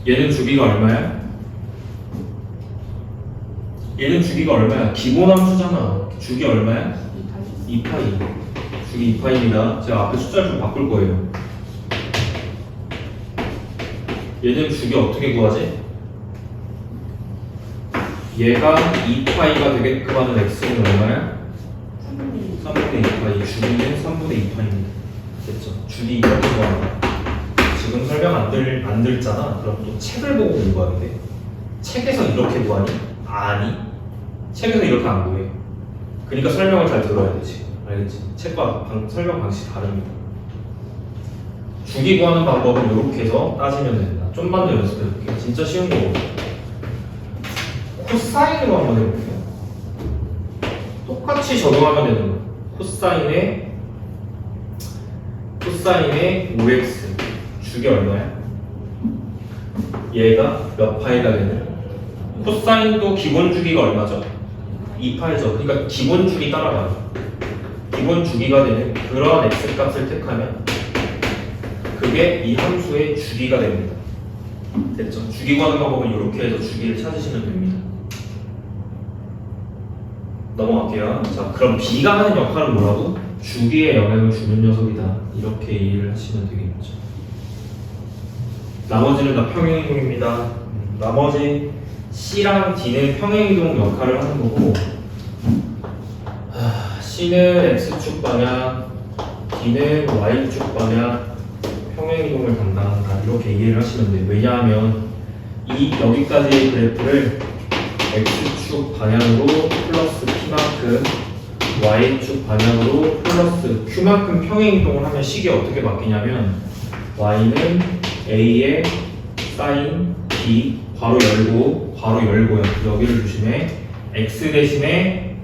얘는 주기가 얼마야? 얘는 주기가 얼마야? 기본 함수잖아. 주기 얼마야? 2파이. 주기 2파이입니다. 제가 앞에 숫자를 좀 바꿀 거예요. 얘는 주기 어떻게 구하지? 얘가 2파이가 되게끔 하는 x는 얼마야? 3분의 2파이. 주기는 3분의 2파이입니다. 됐죠? 주기 이렇게 구하는 지금 설명 안 들잖아. 그럼 또 책을 보고 공부하면 돼. 책에서 이렇게 구하니? 아니. 책에서 이렇게 안 구해. 그러니까 설명을 잘 들어야 되지. 알겠지? 책과 설명 방식이 다릅니다. 주기 구하는 방법은 이렇게 해서 따지면 된다. 좀만 더 연습해볼게요. 진짜 쉬운 거거든요. 코사인으로 한번 해볼게요. 똑같이 적용하면 되는 거예요. 코사인의 5x 주기 얼마야? 얘가 몇 파이가 되는? 코사인도 기본 주기가 얼마죠? 2파이죠. 그러니까 기본 주기 따라가요. 기본 주기가 되는 그러한 x 값을 택하면 그게 이 함수의 주기가 됩니다. 됐죠? 주기 구하는 방법은 이렇게 해서 주기를 찾으시면 됩니다. 넘어갈게요. 자, 그럼 b가 하는 역할은 뭐라고? 주기에 영향을 주는 녀석이다. 이렇게 이해를 하시면 되겠죠. 나머지는 다 평행이동입니다. 나머지 C랑 D는 평행이동 역할을 하는 거고, C는 X축 방향, D는 Y축 방향, 평행이동을 담당한다. 이렇게 이해를 하시면 돼요. 왜냐하면 여기까지의 그래프를 X축 방향으로 플러스 P만큼, Y축 방향으로 플러스 Q만큼 평행이동을 하면 식이 어떻게 바뀌냐면 Y는 A의 사인 B 괄호 열고요. 여기를 조심해. X 대신에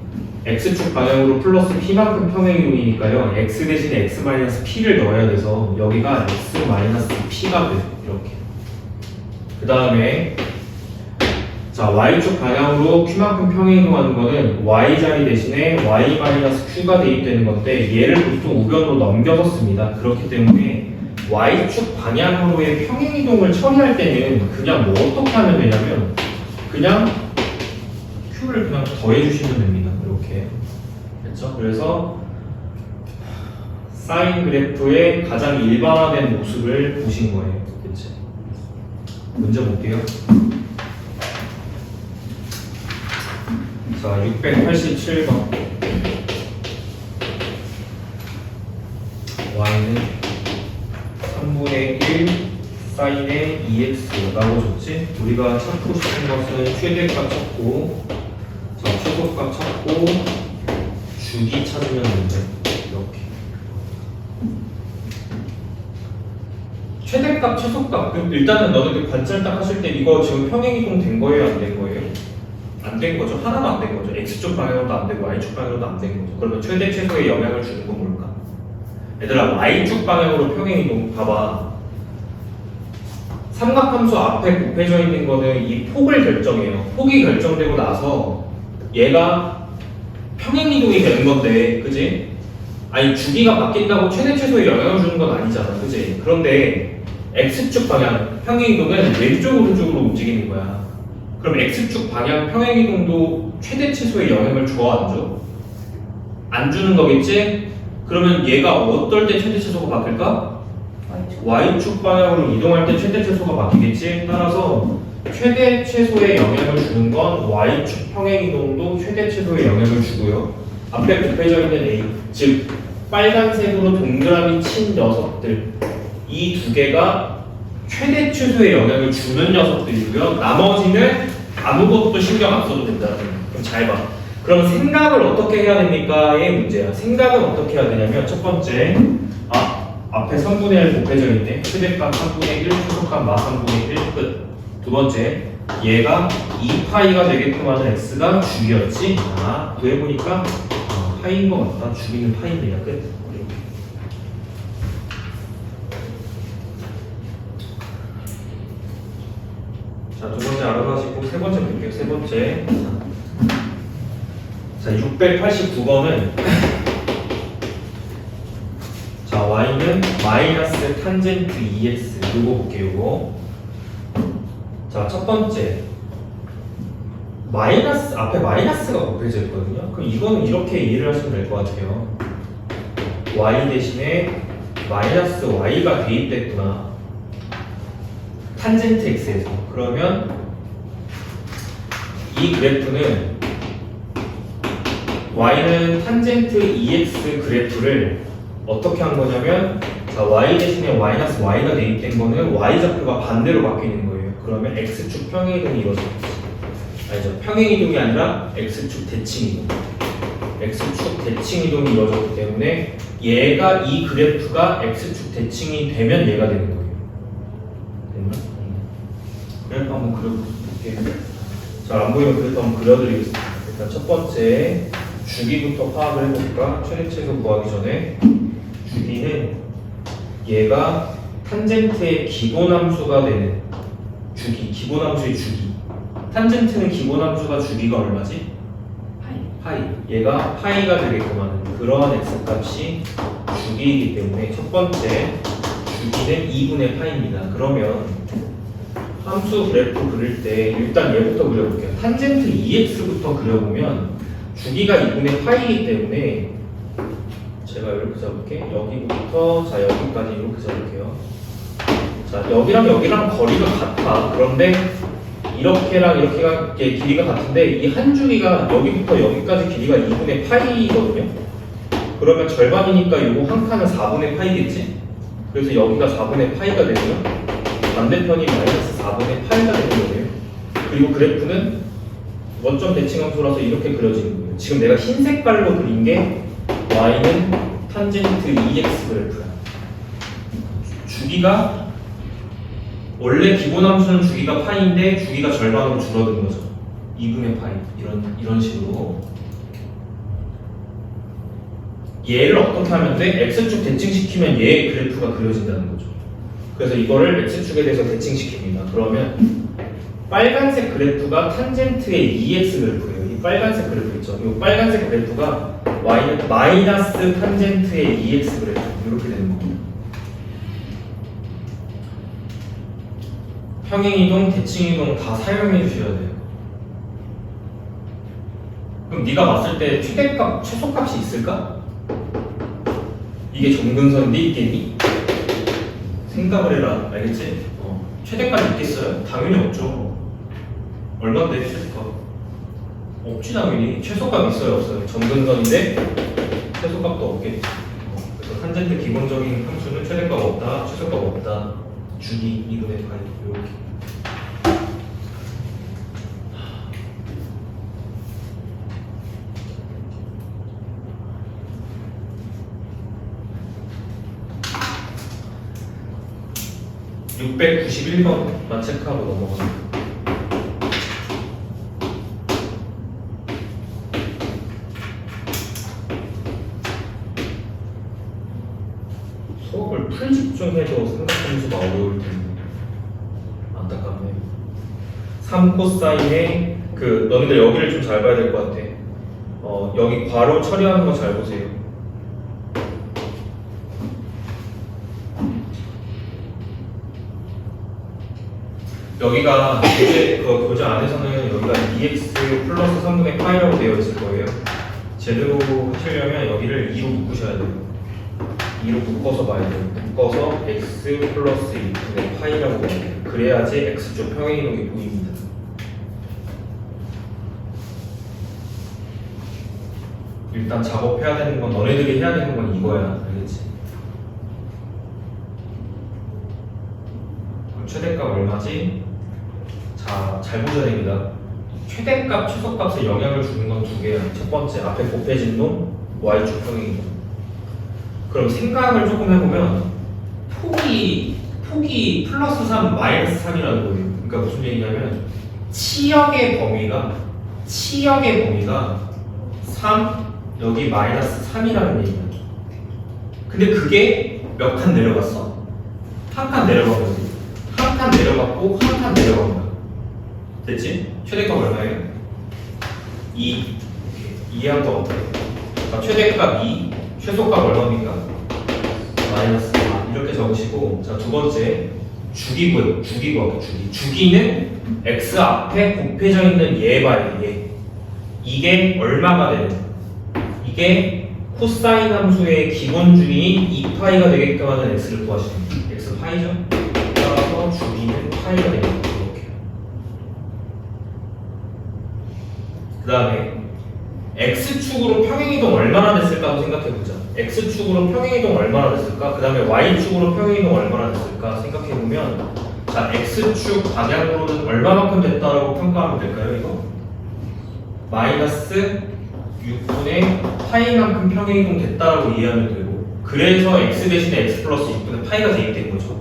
X축 방향으로 플러스 P만큼 평행이동이니까요. X 대신에 X-P를 넣어야 돼서 여기가 X-P가 돼요. 이렇게. 그 다음에 자, Y축 방향으로 Q만큼 평행이동하는 거는 Y 자리 대신에 Y-Q가 대입되는 건데 얘를 보통 우변으로 넘겨서 씁니다. 그렇기 때문에 Y축 방향으로의 평행이동을 처리할 때는 그냥 뭐 어떻게 하면 되냐면 그냥 Q를 그냥 더해주시면 됩니다. 이렇게. 됐죠? 그래서 사인 그래프의 가장 일반화된 모습을 보신 거예요. 그치? 문제 볼게요. 자, 687번. Y는 3분의 1 사인의 2x라고 줬지? 우리가 찾고 싶은 것은 최대값 찾고, 자, 최소값 찾고, 주기 찾으면 되는데, 이렇게. 최대값, 최소값. 일단은 너네들 관찰 딱 하실 때 이거 지금 평행이동 된 거예요? 안 된 거예요? 안 된 거죠. 하나도 안 된 거죠. X축 방향으로도 안 되고 Y축 방향으로도 안 된 거죠. 그러면 최대 최소의 영향을 주는 건 뭘까? 얘들아, Y축 방향으로 평행이동 봐봐. 삼각함수 앞에 곱해져 있는 거는 이 폭을 결정해요. 폭이 결정되고 나서 얘가 평행이동이 되는 건데, 그지? 아니, 주기가 바뀐다고 최대 최소의 영향을 주는 건 아니잖아, 그지? 그런데 X축 방향 평행이동은 왼쪽 오른쪽으로 움직이는 거야. 그럼 X축 방향 평행이동도 최대 최소의 영향을 줘, 안 줘? 안 주는 거겠지? 그러면 얘가 어떨 때 최대 최소가 바뀔까? Y축 방향으로 이동할 때 최대 최소가 바뀌겠지? 따라서 최대 최소의 영향을 주는 건 Y축 평행이동도 최대 최소의 영향을 주고요. 앞에 곱해져 있는 A, 즉 빨간색으로 동그라미 친 녀석들, 이 두 개가 최대 최소의 영향을 주는 녀석들이고요. 나머지는 아무것도 신경 안 써도 된다. 그럼 잘 봐. 그럼 생각을 어떻게 해야 됩니까?의 문제야. 생각은 어떻게 해야 되냐면 첫 번째, 앞에 3분의 1 곱해져 있네. 최대값 3분의 1, 최소값 마 3분의 1 끝. 두 번째, 얘가 2파이가 되게끔 하는 x가 주기였지. 구해보니까 파이인 것 같다. 주기는 파이입니다. 끝. 자, 두 번째 알아가시고 세 번째 볼게요. 세 번째. 자, 689번은 자, y는 마이너스 탄젠트 2x. 요거 볼게요. 요거 자, 첫 번째 마이너스 앞에 마이너스가 곱해져 있거든요. 그럼 이거는 이렇게 이해를 하시면 될 것 같아요. y 대신에 마이너스 y가 대입됐구나. 탄젠트 x에서. 그러면 이 그래프는 y는 탄젠트 2x 그래프를 어떻게 한 거냐면, 자, y 대신에 마이너스 y가 대입된 거는 y좌표가 반대로 바뀌는 거예요. 그러면 x축 평행이동이 이루어졌지. 아니죠. 평행이동이 아니라 x축 대칭이동. x축 대칭이동이 이루어졌기 때문에 얘가 이 그래프가 x축 대칭이 되면 얘가 되는 거예요. 됐나? 그래프 한번 그려볼게요. 잘 안 보이면 그래프 한번 그려드리겠습니다. 일단 첫 번째 주기부터 파악을 해볼까? 최대치수 구하기 전에 주기는 얘가 탄젠트의 기본함수가 되는 주기, 기본함수의 주기. 탄젠트는 기본함수가 주기가 얼마지? 파이. 얘가 파이가 되게끔 하는 그러한 x값이 주기이기 때문에 첫 번째 주기는 2분의 파이입니다. 그러면 함수 그래프 그릴 때 일단 얘부터 그려볼게요. 탄젠트 2x부터 그려보면 주기가 2분의 파이이기 때문에 제가 이렇게 잡을게. 여기부터 자 여기까지 이렇게 잡을게요. 자, 여기랑 거리가 같아. 그런데 이렇게랑 이렇게가 길이가 같은데 이 한 주기가 여기부터 여기까지 길이가 2분의 파이거든요. 그러면 절반이니까 이거 한 칸은 4분의 파이겠지? 그래서 여기가 4분의 파이가 되고요. 반대편이 마이너스 4분의 파이가 되는 거예요. 그리고 그래프는 원점 대칭함수라서 이렇게 그려지는 거예요. 지금 내가 흰 색깔로 그린 게 y는 탄젠트 2x 그래프야. 주기가 원래 기본 함수는 주기가 파이인데 주기가 절반으로 줄어든 거죠. 2분의 파이 이런 식으로. 얘를 어떻게 하면 돼? x축 대칭시키면 얘의 그래프가 그려진다는 거죠. 그래서 이거를 x축에 대해서 대칭시킵니다. 그러면 빨간색 그래프가 탄젠트의 2x 그래프예요. 이 빨간색 그래프 있죠. 이 빨간색 그래프가 y는 마이너스 탄젠트의 2x 그래프 이렇게 되는 겁니다. 평행이동, 대칭이동 다 사용해 주셔야 돼요. 그럼 네가 봤을 때 최대값, 최소값이 있을까? 이게 점근선인데 있겠니? 생각을 해라. 알겠지? 최대값 있겠어요? 당연히 없죠. 얼마인데 최소값? 없지 당연히. 최소값 있어요 없어요? 점근선인데 최소값도 없겠지. 그래서 탄젠트 기본적인 함수는 최대값 없다, 최소값 없다. 주기 2분의 파이 이렇게. (691번만) 체크하고 넘어갑니다. 수업을 풀 집중해도 생각하면서가 어려울 텐데 안타깝네요. 3코사인의 너희들 여기를 좀 잘 봐야 될 것 같아. 여기 괄호 처리하는 거 잘 보세요. 여기가 교재 안에서는 여기가 2x 플러스 3분의 파이라고 되어 있을 거예요. 제대로 하시려면 여기를 2로 묶으셔야 돼요. 2로 묶어서 봐야 돼요. 묶어서 x 플러스 2분의 파이라고 봐야 돼요. 그래야지 x쪽 평행이동이 보입니다. 일단 작업해야 되는 건, 너네들이 해야 되는 건 이거야. 알겠지? 그럼 최대값 얼마지? 자, 잘 보셔야 됩니다. 최대값, 최소값에 영향을 주는 건 두 개야. 첫 번째, 앞에 곱해진 놈, y축 평행이동. 그럼 생각을 조금 해보면 폭이 플러스 3, 마이너스 3이라는 거예요. 그러니까 무슨 얘기냐면 치역의 범위가 3, 여기 마이너스 3이라는 얘기야. 근데 그게 몇 칸 내려갔어? 한 칸 내려간 거지. 한 칸 내려갔고 한 칸 내려간 거야. 됐지? 최대값 얼마예요? 2. 이해한 거 어때요? 그러니까 최대값 2, 최소값 얼마입니까? 마이너스 4. 이렇게 적으시고, 자, 두 번째 주기고요. 주기고 주기는 x 앞에 곱해져 있는 얘봐요. 얘. 이게 얼마가 되는? 이게 코사인 함수의 기본 주기인 2파이가 되게끔 하는 x를 구하시면 돼요. x 파이죠. 따라서 주기는 파이가 됩니다. 이렇게. 그 다음에 x축으로 평행이동 얼마나 됐을까 한번 생각해보자. x축으로 평행이동 얼마나 됐을까? 그 다음에 y축으로 평행이동 얼마나 됐을까 생각해보면, 자, x축 방향으로는 얼마만큼 됐다라고 평가하면 될까요? 이거? 마이너스 6분의 파이만큼 평행이동 됐다라고 이해하면 되고, 그래서 x 대신에 x 플러스 6분의 파이가 대입된 거죠.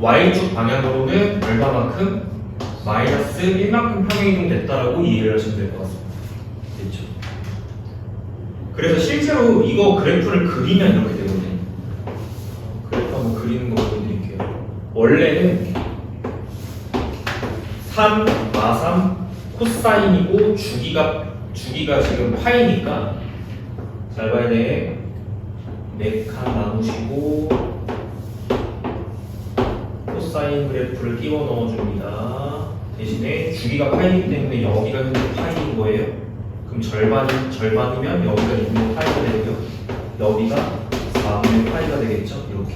y축 방향으로는 얼마만큼? 마이너스 1만큼 평행이동 됐다라고 이해를 하시면 될 것 같습니다. 됐죠? 그래서 실제로 이거 그래프를 그리면 이렇게 되거든요. 그래프 한번 그리는 거 보여드릴게요. 원래는 3, 마삼, 코사인이고 주기가 지금 파이니까 잘 봐야 돼. 4칸 나누시고 코사인 그래프를 끼워 넣어줍니다. 대신에 주기가 파이이기 때문에 여기가 현재 파이인 거예요. 그럼 절반이면 여기가 2분의 파이가 되고요. 여기가 4분의 파이가 되겠죠. 이렇게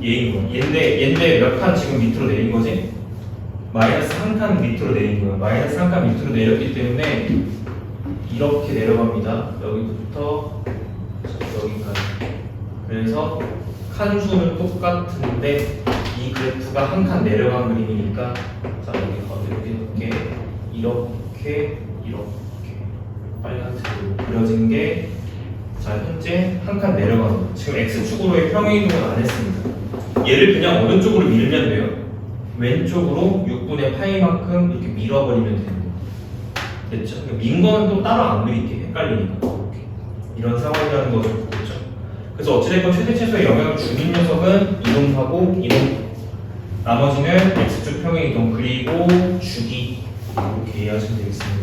얘인 거야. 얘인데 몇 칸 지금 밑으로 내린 거지? 마이너스 한 칸 밑으로 내린 거야. 마이너스 한 칸 밑으로 내렸기 때문에 이렇게 내려갑니다. 여기부터 여기까지. 그래서 칸 수는 똑같은데 이 그래프가 한 칸 내려간 그림이니까, 자, 이렇게 빨간색으로 그려진 게, 자, 현재 한 칸 내려간 거. 지금 x축으로의 평행이동은 안 했습니다. 얘를 그냥 오른쪽으로 밀면 돼요. 왼쪽으로 6분의 파이만큼 이렇게 밀어버리면 되는 거예요. 됐죠? 민 거는 또 따로 안 그릴게. 헷갈리니까. 이렇게. 이런 상황이라는 거죠. 그렇죠? 그래서 어찌됐건 최대 최소의 영향을 주는 녀석은 이동하고 이동. 나머지는 x축 평행이동 그리고 주기. 이렇게 이해하시면 되겠습니다.